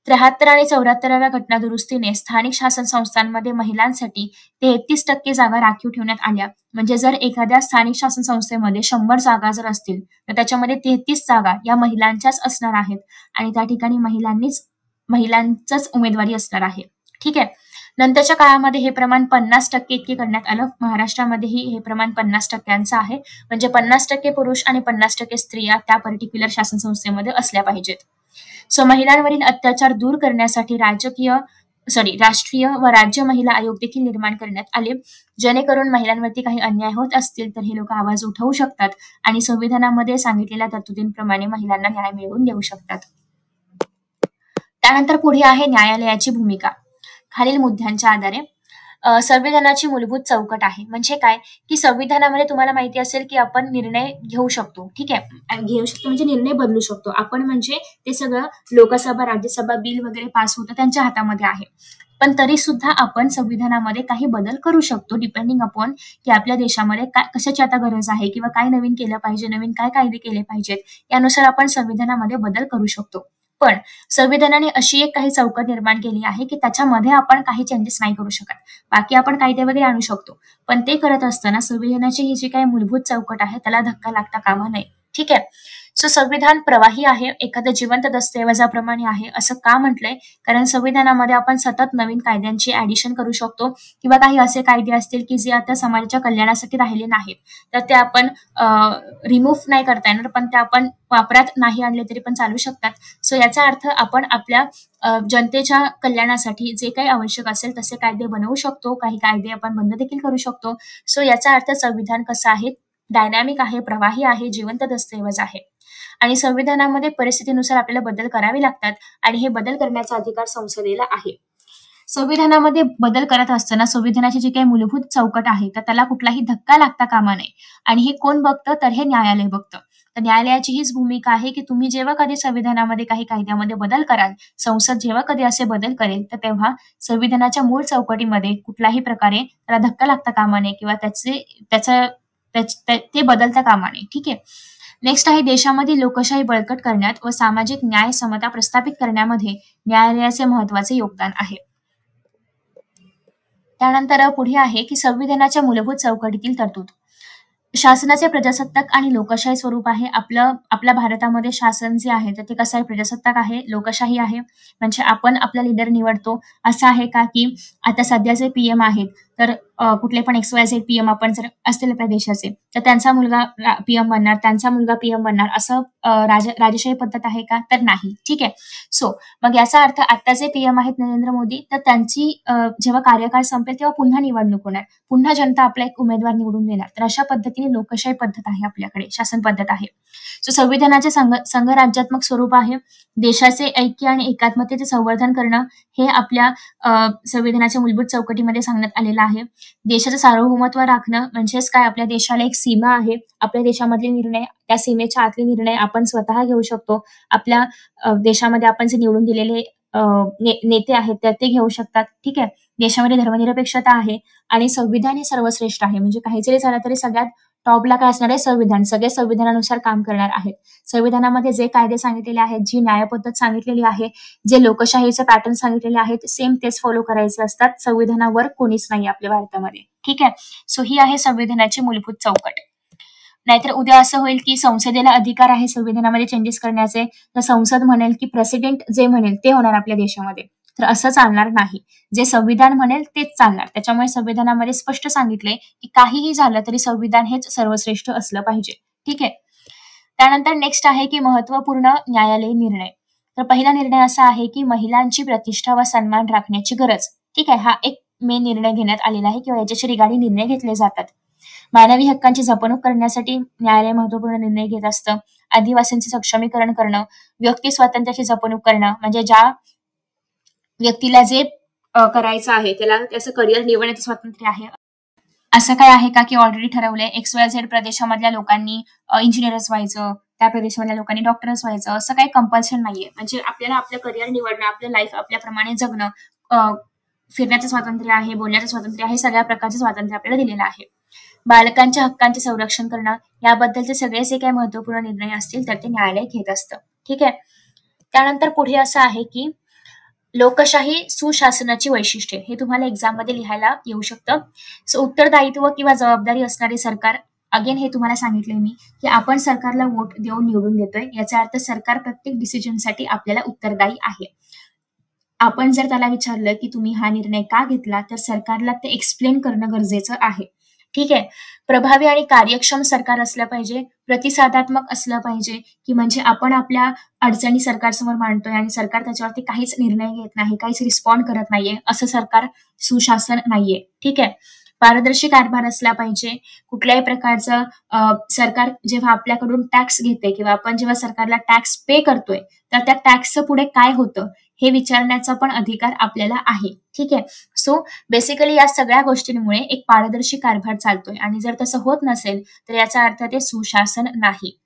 73 आणि 74व्या घटना दुरुस्तीने स्थानिक शासन संस्थांमध्ये महिलांसाठी 33% जागा राखीव ठेवण्यात आल्या. म्हणजे जर एखाद्या स्थानिक शासन संस्थेमध्ये 100 जागा जर असतील तर त्याच्यामध्ये 33 जागा या महिलांच्याच असणार आहेत आणि त्या ठिकाणी महिलांचाच उमेदवारी असणार आहे. ठीक आहे. नंतरच्या काळामध्ये हे प्रमाण 50% इतके करण्यात आलं. महाराष्ट्रामध्येही हे प्रमाण 50% आहे. म्हणजे 50% पुरुष आणि 50% स्त्रिया त्या पर्टिक्युलर शासन संस्थेमध्ये असल्या पाहिजेत. सो महिलांवरील अत्याचार दूर करण्यासाठी राष्ट्रीय व राज्य महिला आयोग देखील निर्माण करण्यात आले, जेणेकरून महिलांवरती काही अन्याय होत असतील तर हे लोक आवाज उठवू शकतात आणि संविधानामध्ये सांगितलेल्या तरतुदींप्रमाणे महिलांना न्याय मिळवून देऊ शकतात. त्यानंतर पुढे आहे न्यायालयाची भूमिका. खालील मुद्द्यांच्या आधारे संविधानाची मूलभूत चौकट आहे. म्हणजे काय की संविधानामध्ये तुम्हाला माहिती असेल की आपण निर्णय घेऊ शकतो. ठीक आहे. घेऊ शकतो म्हणजे निर्णय बदलू शकतो आपण. म्हणजे ते सगळं लोकसभा राज्यसभा बिल वगैरे पास होतं त्यांच्या हातामध्ये आहे. पण तरी सुद्धा आपण संविधानामध्ये काही बदल करू शकतो डिपेंडिंग अपॉन की आपल्या देशामध्ये कशाची आता गरज आहे किंवा काय नवीन केलं पाहिजे, नवीन काय कायदे केले पाहिजेत, यानुसार आपण संविधानामध्ये बदल करू शकतो. पण संविधानाने अशी एक काही चौकट निर्माण केली आहे की त्याच्यामध्ये आपण काही चेंजेस नाही करू शकत. बाकी आपण कायदे वगैरे आणू शकतो. पण ते करत असताना संविधानाची ही जी काही मूलभूत चौकट आहे त्याला धक्का लागता कामा नये. ठीक आहे. सो संविधान प्रवाही आहे, एखाद्या जिवंत दस्तऐवजाप्रमाणे आहे. असं का म्हटलंय? कारण संविधानामध्ये आपण सतत नवीन कायद्यांची ऍडिशन करू शकतो किंवा काही असे कायदे असतील की जे आता समाजाच्या कल्याणासाठी राहिले नाहीत तर ते आपण रिमूव्ह नाही करता येणार, पण ते आपण वापरात नाही आणले तरी पण चालू शकतात. सो याचा अर्थ आपण आपल्या जनतेच्या कल्याणासाठी जे काही आवश्यक असेल तसे कायदे बनवू शकतो. काही कायदे आपण बंद देखील करू शकतो. सो याचा अर्थ संविधान कसं आहे? डायनॅमिक आहे, प्रवाही आहे, जिवंत दस्तऐवज आहे. आणि संविधानामध्ये परिस्थितीनुसार आपल्याला बदल करावे लागतात आणि हे बदल करण्याचा अधिकार संसदेला आहे. संविधानामध्ये बदल करत असताना संविधानाची जी काही मूलभूत चौकट आहे तर त्याला कुठलाही धक्का लागता कामा नये. आणि हे कोण बघतं? तर हे न्यायालय बघतं. तर न्यायालयाची हीच भूमिका आहे की तुम्ही जेव्हा कधी संविधानामध्ये काही कायद्यामध्ये बदल कराल, संसद जेव्हा कधी असे बदल करेल तर तेव्हा संविधानाच्या मूळ चौकटीमध्ये कुठल्याही प्रकारे त्याला धक्का लागता कामा नये किंवा ते बदलता कामा नये. ठीक आहे. नेक्स्ट आहे देशामध्ये लोकशाही बळकट करण्यात व सामाजिक न्याय समता प्रस्थापित करण्यामध्ये न्यायालयाचे महत्वाचे योगदान आहे. त्यानंतर पुढे आहे की संविधानाच्या मूलभूत चौकटीतील तरतूद. शासनाचे प्रजासत्ताक आणि लोकशाही स्वरूप आहे. आपल्या भारतामध्ये शासन जे आहे तर ते कसं आहे? प्रजासत्ताक आहे, लोकशाही आहे. म्हणजे आपण आपला लीडर निवडतो. असं आहे का की आता सध्याचे पीएम आहेत तर कुठले पण XYZ पीएम आपण जर असतील आपल्या देशाचे तर त्यांचा मुलगा पीएम बनणार, त्यांचा मुलगा पीएम बनणार, असं राजशाही पद्धत आहे का? तर नाही. ठीक आहे. सो मग याचा अर्थ आता जे पीएम आहेत नरेंद्र मोदी तर त्यांची जेव्हा कार्यकाळ संपेल तेव्हा पुन्हा निवडणूक होणार, पुन्हा जनता आपला एक उमेदवार निवडून देणार. तर अशा पद्धतीने लोकशाही पद्धत आहे आपल्याकडे, शासन पद्धत आहे. सो संविधानाचे संघराज्यात्मक स्वरूप आहे. देशाचे ऐक्य आणि एकात्मतेचे संवर्धन करणं हे आपल्या संविधानाच्या मूलभूत चौकटीमध्ये सांगण्यात आलेलं आहे. देशाचं सार्वभौमत्व राखणं म्हणजेच काय? आपल्या देशाला एक सीमा आहे. आपल्या देशामधले निर्णय, त्या सीमेच्या आतले निर्णय आपण स्वतः घेऊ शकतो. आपल्या देशामध्ये आपण जे निवडून दिलेले नेते आहेत तर ते घेऊ शकतात. ठीक आहे. देशामध्ये धर्मनिरपेक्षता आहे आणि संविधान हे सर्वश्रेष्ठ आहे. म्हणजे काही जरी झालं तरी सगळ्यात टॉपला काय असणार आहे? संविधान. सगळे संविधानानुसार काम करणार आहेत. संविधानामध्ये जे कायदे सांगितलेले आहेत, जी न्यायपद्धत सांगितलेली आहे, जे लोकशाहीचे पॅटर्न सांगितलेले आहेत सेम तेच फॉलो करायचे असतात. संविधानावर कोणीच नाही आपल्या भारतामध्ये. ठीक आहे. सो ही आहे संविधानाची मूलभूत चौकट. नाहीतर उद्या असं होईल की संसदेला अधिकार आहे संविधानामध्ये चेंजेस करण्याचे, तर संसद म्हणेल की प्रेसिडेंट जे म्हणेल ते होणार आपल्या देशामध्ये. तर असं चालणार नाही. जे संविधान म्हणेल तेच चालणार. त्याच्यामुळे संविधानामध्ये स्पष्ट सांगितले की काहीही झालं तरी संविधान हेच सर्वश्रेष्ठ असलं पाहिजे. ठीक आहे. त्यानंतर नेक्स्ट आहे की महत्त्वपूर्ण न्यायालयीन निर्णय. तर पहिला निर्णय असा आहे की महिलांची प्रतिष्ठा व सन्मान राखण्याची गरज. ठीक आहे. हा एक मेन निर्णय घेण्यात आलेला आहे किंवा याच्याशी रिगार्डिंग निर्णय घेतले जातात. मानवी हक्कांची जपणूक करण्यासाठी न्यायालय महत्त्वपूर्ण निर्णय घेत असतं. आदिवासींचे सक्षमीकरण करणं, व्यक्ती स्वातंत्र्याची जपणूक करणं, म्हणजे ज्या व्यक्तीला जे करायचं आहे त्याला त्याचं करिअर निवडण्याचं स्वातंत्र्य आहे. असं काय आहे का की ऑलरेडी ठरवलंय XYZ प्रदेशामधल्या लोकांनी इंजिनियरच व्हायचं, त्या प्रदेशामधल्या लोकांनी डॉक्टरच व्हायचं, असं काही कंपल्शन नाहीये. म्हणजे आपल्याला आपलं करिअर निवडणं, आपलं लाईफ आपल्याप्रमाणे जगणं, फिरण्याचं स्वातंत्र्य आहे, बोलण्याचं स्वातंत्र्य आहे, सगळ्या प्रकारचं स्वातंत्र्य आपल्याला दिलेलं आहे. बालकांच्या हक्कांचे संरक्षण करणं, याबद्दलचे सगळे जे काही महत्त्वपूर्ण निर्णय असतील तर ते न्यायालय घेत असतं. ठीक आहे. त्यानंतर पुढे असं आहे की लोकशाही सुशासनाची वैशिष्ट्ये, हे तुम्हाला एक्झाम मध्ये लिहायला येऊ शकतं. सो उत्तरदायित्व किंवा जबाबदारी असणारे सरकार, अगेन हे तुम्हाला सांगितलंय मी की आपण सरकारला वोट देऊन निवडून देतोय, याचा अर्थ सरकार प्रत्येक डिसिजनसाठी आपल्याला उत्तरदायी आहे. आपण जर त्याला विचारलं की तुम्ही हा निर्णय का घेतला, तर सरकारला ते एक्सप्लेन करणं गरजेचं आहे. ठीक आहे. प्रभावी आणि कार्यक्षम सरकार असलं पाहिजे, प्रतिसादात्मक असलं पाहिजे, की म्हणजे आपण आपल्या अडचणी सरकारसमोर मांडतोय आणि सरकार त्याच्यावरती काहीच निर्णय घेत नाही, काहीच रिस्पॉन्ड करत नाहीये, असं सरकार सुशासन नाहीये. ठीक आहे. पारदर्शी कारभार असला पाहिजे. कुठल्याही प्रकारचं सरकार जेव्हा आपल्याकडून टॅक्स घेते किंवा आपण जेव्हा सरकारला टॅक्स पे करतोय, तर त्या टॅक्सचं पुढे काय होतं हे विचारण्याचा पण अधिकार आपल्याला आहे. ठीक आहे. सो बेसिकली या सगळ्या गोष्टींमुळे एक पारदर्शी कारभार चालतोय आणि जर तसं होत नसेल तर याचा अर्थ ते सुशासन नाही.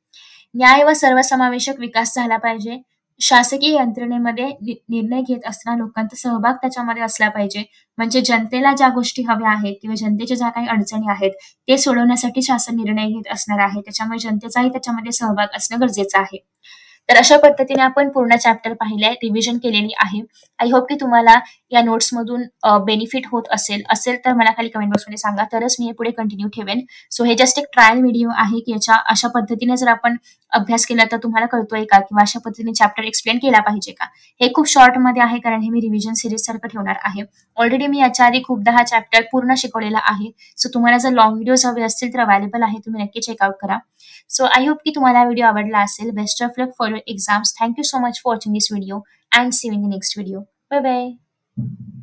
न्याय व सर्वसमावेशक विकास झाला पाहिजे. शासकीय यंत्रणेमध्ये निर्णय घेत असताना लोकांचा सहभाग त्याच्यामध्ये असला पाहिजे. म्हणजे जनतेला ज्या गोष्टी हव्या आहेत किंवा जनतेच्या ज्या काही अडचणी आहेत ते सोडवण्यासाठी शासन निर्णय घेत असणार आहे. त्याच्यामुळे जनतेचाही त्याच्यामध्ये सहभाग असणं गरजेचं आहे. तर अशा पद्धतीने आपण पूर्ण चॅप्टर पाहिलंय, रिव्हिजन केलेली आहे. आय होप की तुम्हाला या नोट्समधून बेनिफिट होत असेल तर मला खाली कमेंट बॉक्समध्ये सांगा, तरच मी हे पुढे कंटिन्यू ठेवेन. सो हे जस्ट एक ट्रायल व्हिडिओ आहे की याच्या अशा पद्धतीने जर आपण अभ्यास केला तर तुम्हाला कळतोय का, किंवा अशा पद्धतीने चॅप्टर एक्सप्लेन केला पाहिजे का. हे खूप शॉर्टमध्ये आहे कारण हे मी रिव्हिजन सिरीज सारखं ठेवणार आहे. ऑलरेडी मी याच्या आधी खूपदा हा चॅप्टर पूर्ण शिकवलेला आहे. सो तुम्हाला जर लॉंग व्हिडिओज हवे असतील तर अवेलेबल आहे, तुम्ही नक्की चेकआउट करा. So I hope की तुम्हाला व्हिडिओ आवडला असेल. Best of luck for your exams. Thank you so much for watching this video and see you in the next video. Bye bye.